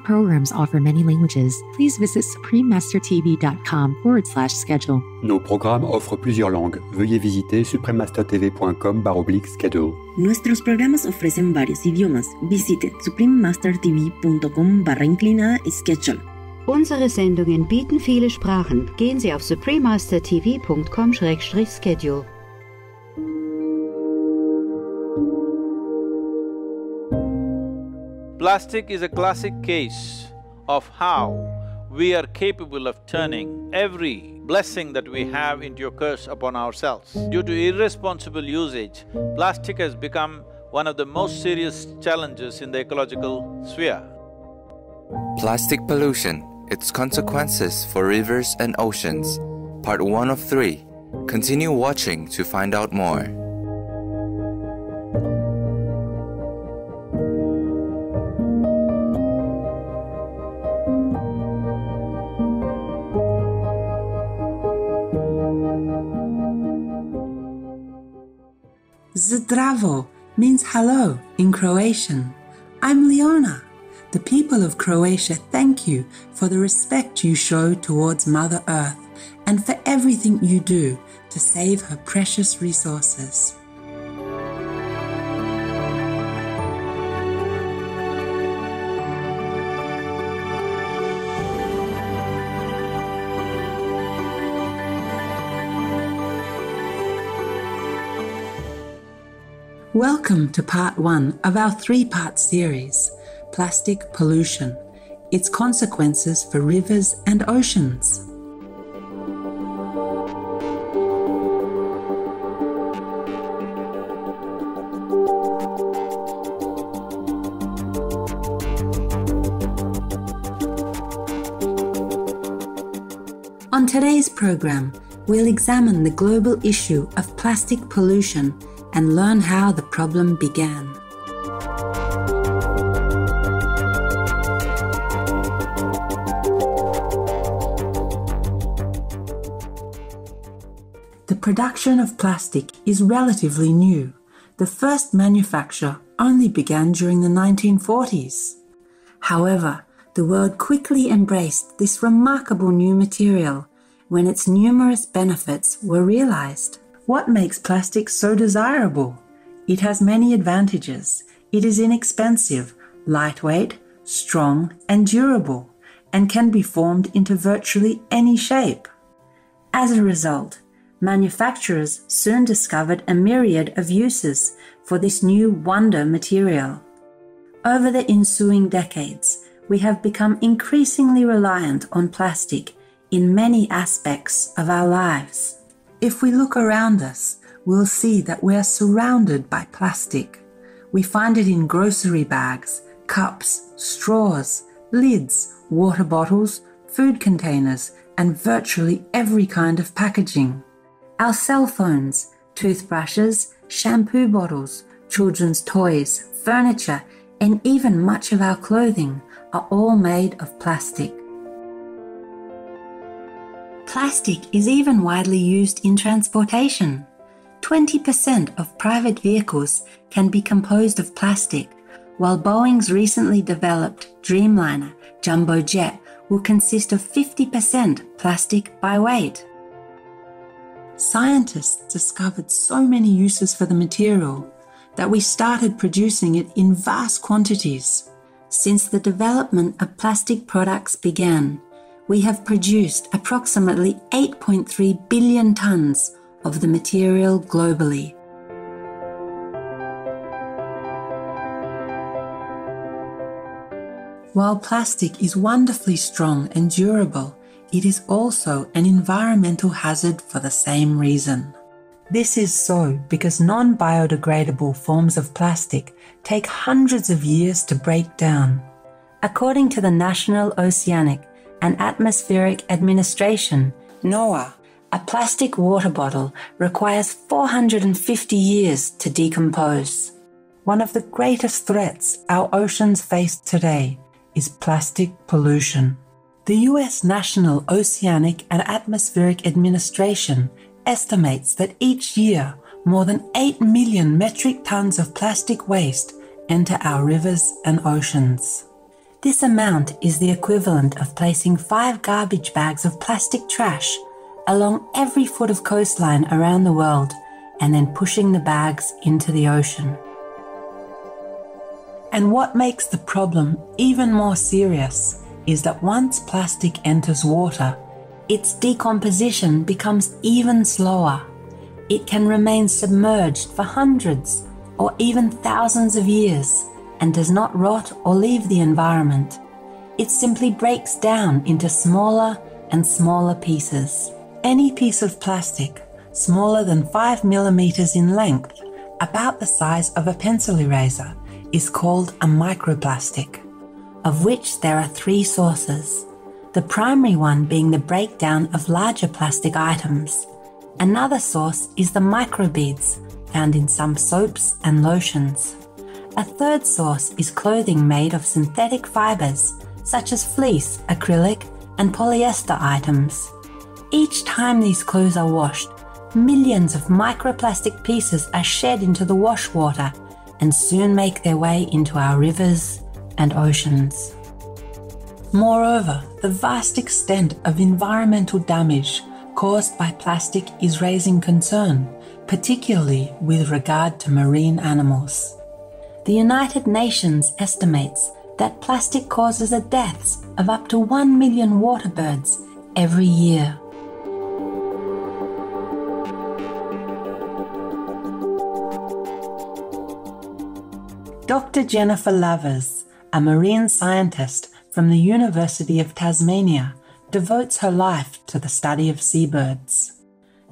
programs offer many languages. Please visit suprememastertv.com/schedule. Nos programmes offrent plusieurs langues. Veuillez visiter suprememastertv.com/schedule. Nuestros programas ofrecen varios idiomas. Visite suprememastertv.com/schedule. Unsere Sendungen bieten viele Sprachen. Gehen Sie auf suprememastertv.com/schedule. Plastic is a classic case of how we are capable of turning every blessing that we have into a curse upon ourselves. Due to irresponsible usage, plastic has become one of the most serious challenges in the ecological sphere. Plastic pollution, its consequences for rivers and oceans. Part 1 of 3. Continue watching to find out more. Zdravo means hello in Croatian. I'm Leona. The people of Croatia thank you for the respect you show towards Mother Earth and for everything you do to save her precious resources. Welcome to part 1 of our 3-part series, Plastic Pollution, its consequences for rivers and oceans. On today's program, we'll examine the global issue of plastic pollution and learn how the problem began. The production of plastic is relatively new. The first manufacture only began during the 1940s. However, the world quickly embraced this remarkable new material when its numerous benefits were realized. What makes plastic so desirable? It has many advantages. It is inexpensive, lightweight, strong, and durable, and can be formed into virtually any shape. As a result, manufacturers soon discovered a myriad of uses for this new wonder material. Over the ensuing decades, we have become increasingly reliant on plastic in many aspects of our lives. If we look around us, we'll see that we are surrounded by plastic. We find it in grocery bags, cups, straws, lids, water bottles, food containers, and virtually every kind of packaging. Our cell phones, toothbrushes, shampoo bottles, children's toys, furniture, and even much of our clothing are all made of plastic. Plastic is even widely used in transportation. 20% of private vehicles can be composed of plastic, while Boeing's recently developed Dreamliner jumbo jet will consist of 50% plastic by weight. Scientists discovered so many uses for the material that we started producing it in vast quantities. Since the development of plastic products began, we have produced approximately 8.3 billion tons of the material globally. While plastic is wonderfully strong and durable, it is also an environmental hazard for the same reason. This is so because non-biodegradable forms of plastic take hundreds of years to break down. According to the National Oceanic and Atmospheric Administration, NOAA, a plastic water bottle requires 450 years to decompose. One of the greatest threats our oceans face today is plastic pollution. The U.S. National Oceanic and Atmospheric Administration estimates that each year more than 8 million metric tons of plastic waste enter our rivers and oceans. This amount is the equivalent of placing 5 garbage bags of plastic trash along every foot of coastline around the world and then pushing the bags into the ocean. And what makes the problem even more serious is that once plastic enters water, its decomposition becomes even slower. It can remain submerged for hundreds or even thousands of years and does not rot or leave the environment. It simply breaks down into smaller and smaller pieces. Any piece of plastic smaller than 5 millimeters in length, about the size of a pencil eraser, is called a microplastic, of which there are 3 sources. The primary one being the breakdown of larger plastic items. Another source is the microbeads found in some soaps and lotions. A third source is clothing made of synthetic fibers, such as fleece, acrylic, and polyester items. Each time these clothes are washed, millions of microplastic pieces are shed into the wash water and soon make their way into our rivers and oceans. Moreover, the vast extent of environmental damage caused by plastic is raising concern, particularly with regard to marine animals. The United Nations estimates that plastic causes the deaths of up to 1 million water birds every year. Dr. Jennifer Lavers, a marine scientist from the University of Tasmania, devotes her life to the study of seabirds.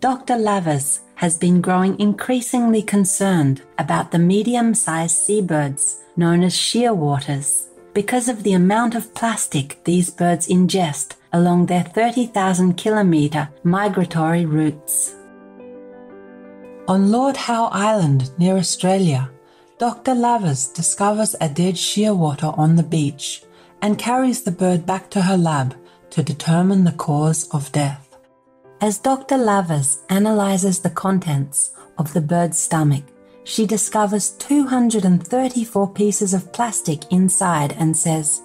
Dr. Lavers has been growing increasingly concerned about the medium-sized seabirds known as shearwaters because of the amount of plastic these birds ingest along their 30,000 kilometre migratory routes. On Lord Howe Island near Australia, Dr. Lavers discovers a dead shearwater on the beach and carries the bird back to her lab to determine the cause of death. As Dr. Lavers analyzes the contents of the bird's stomach, she discovers 234 pieces of plastic inside and says,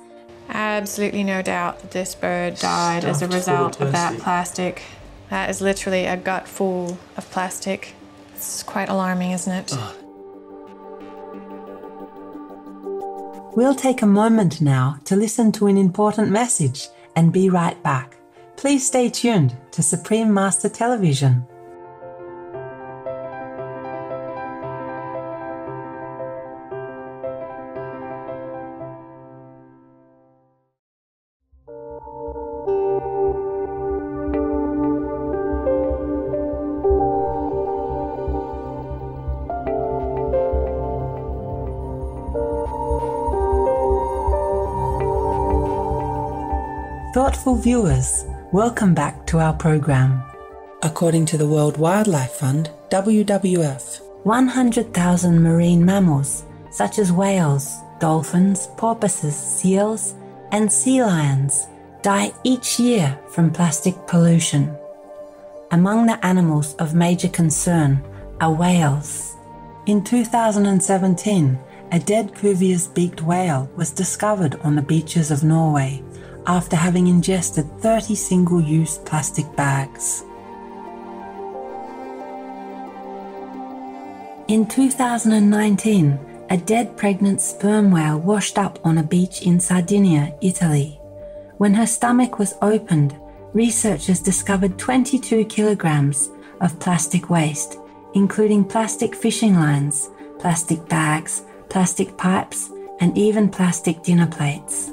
"Absolutely no doubt that this bird died as a result of that plastic. That is literally a gut full of plastic. It's quite alarming, isn't it?" We'll take a moment now to listen to an important message and be right back. Please stay tuned to Supreme Master Television. Thoughtful viewers, welcome back to our program. According to the World Wildlife Fund, WWF, 100,000 marine mammals, such as whales, dolphins, porpoises, seals, and sea lions, die each year from plastic pollution. Among the animals of major concern are whales. In 2017, a dead Cuvier's-beaked whale was discovered on the beaches of Norway after having ingested 30 single-use plastic bags. In 2019, a dead pregnant sperm whale washed up on a beach in Sardinia, Italy. When her stomach was opened, researchers discovered 22 kilograms of plastic waste, including plastic fishing lines, plastic bags, plastic pipes, and even plastic dinner plates.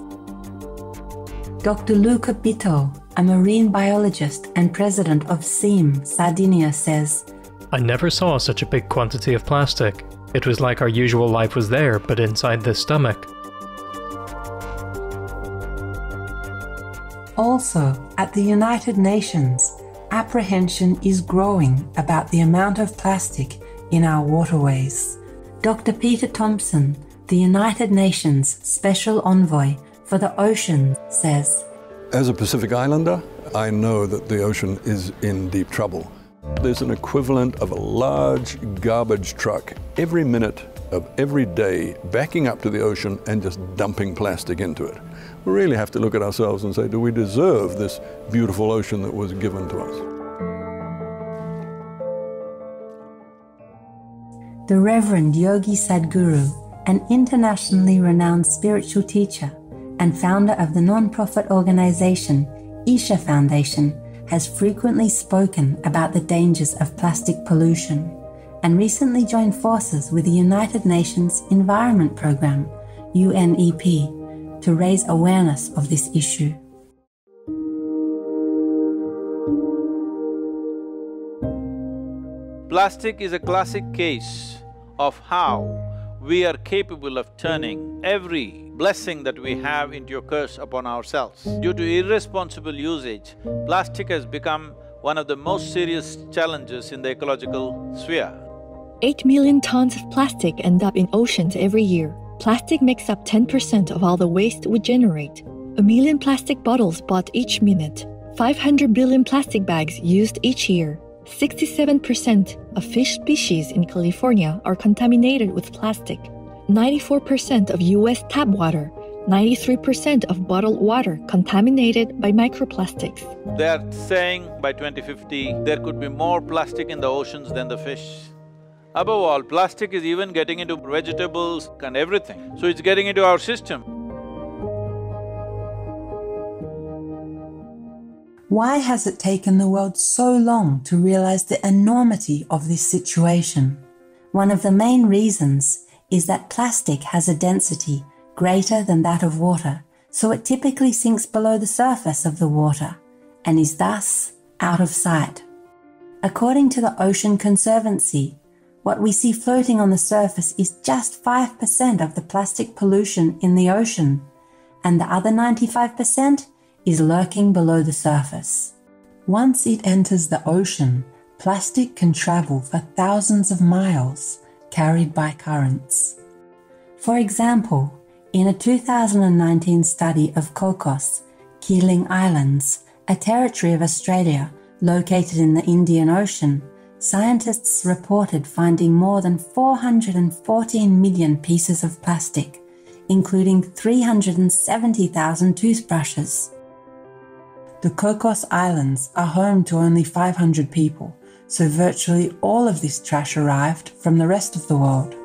Dr. Luca Bitto, a marine biologist and president of SEAM, Sardinia, says, "I never saw such a big quantity of plastic. It was like our usual life was there, but inside the stomach." Also, at the United Nations, apprehension is growing about the amount of plastic in our waterways. Dr. Peter Thompson, the United Nations Special Envoy for the Ocean, says, "As a Pacific Islander, I know that the ocean is in deep trouble. There's an equivalent of a large garbage truck every minute of every day backing up to the ocean and just dumping plastic into it. We really have to look at ourselves and say, do we deserve this beautiful ocean that was given to us? The Reverend Yogi Sadhguru, an internationally renowned spiritual teacher and founder of the non-profit organization Isha Foundation, has frequently spoken about the dangers of plastic pollution and recently joined forces with the United Nations Environment Programme, UNEP, to raise awareness of this issue. Plastic is a classic case of how we are capable of turning every blessing that we have into a curse upon ourselves. Due to irresponsible usage, plastic has become one of the most serious challenges in the ecological sphere. 8 million tons of plastic end up in oceans every year. Plastic makes up 10% of all the waste we generate. 1 million plastic bottles bought each minute. 500 billion plastic bags used each year. 67% of fish species in California are contaminated with plastic. 94% of US tap water, 93% of bottled water contaminated by microplastics. They are saying by 2050, there could be more plastic in the oceans than the fish. Above all, plastic is even getting into vegetables and everything, so it's getting into our system. Why has it taken the world so long to realize the enormity of this situation? One of the main reasons is that plastic has a density greater than that of water, so it typically sinks below the surface of the water and is thus out of sight. According to the Ocean Conservancy, what we see floating on the surface is just 5% of the plastic pollution in the ocean, and the other 95% is lurking below the surface. Once it enters the ocean, plastic can travel for thousands of miles, carried by currents. For example, in a 2019 study of Cocos, Keeling Islands, a territory of Australia located in the Indian Ocean, scientists reported finding more than 414 million pieces of plastic, including 370,000 toothbrushes. The Cocos Islands are home to only 500 people, so virtually all of this trash arrived from the rest of the world.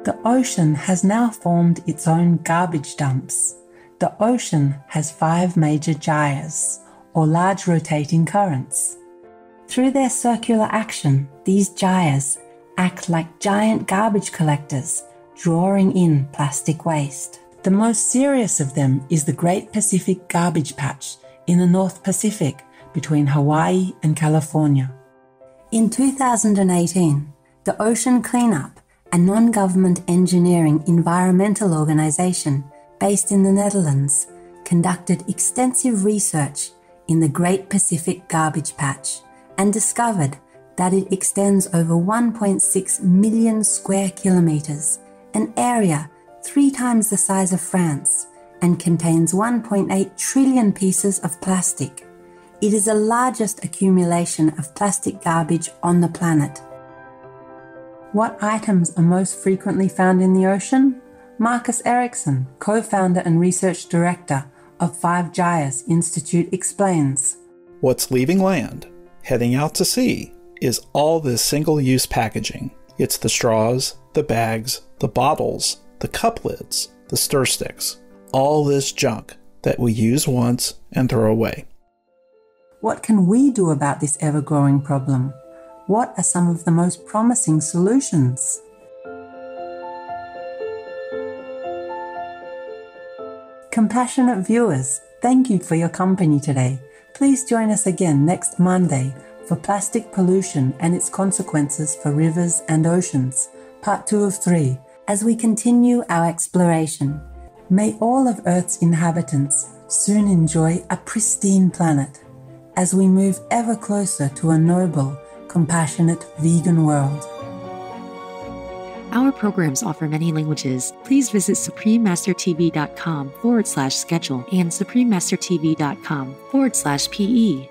The ocean has now formed its own garbage dumps. The ocean has 5 major gyres, or large rotating currents. Through their circular action, these gyres act like giant garbage collectors, drawing in plastic waste. The most serious of them is the Great Pacific Garbage Patch in the North Pacific between Hawaii and California. In 2018, the Ocean Cleanup, a non-government engineering environmental organization based in the Netherlands, conducted extensive research in the Great Pacific Garbage Patch and discovered that it extends over 1.6 million square kilometers, an area 3 times the size of France, and contains 1.8 trillion pieces of plastic. It is the largest accumulation of plastic garbage on the planet. What items are most frequently found in the ocean? Marcus Ericsson, co-founder and research director of 5 Gyres Institute, explains. What's leaving land, heading out to sea, is all this single-use packaging. It's the straws, the bags, the bottles, the cup lids, the stir sticks, all this junk that we use once and throw away. What can we do about this ever-growing problem? What are some of the most promising solutions? Compassionate viewers, thank you for your company today. Please join us again next Monday for Plastic Pollution and its Consequences for Rivers and Oceans, Part 2 of 3, as we continue our exploration. May all of Earth's inhabitants soon enjoy a pristine planet as we move ever closer to a noble, compassionate vegan world. Our programs offer many languages. Please visit suprememastertv.com/schedule and suprememastertv.com/PE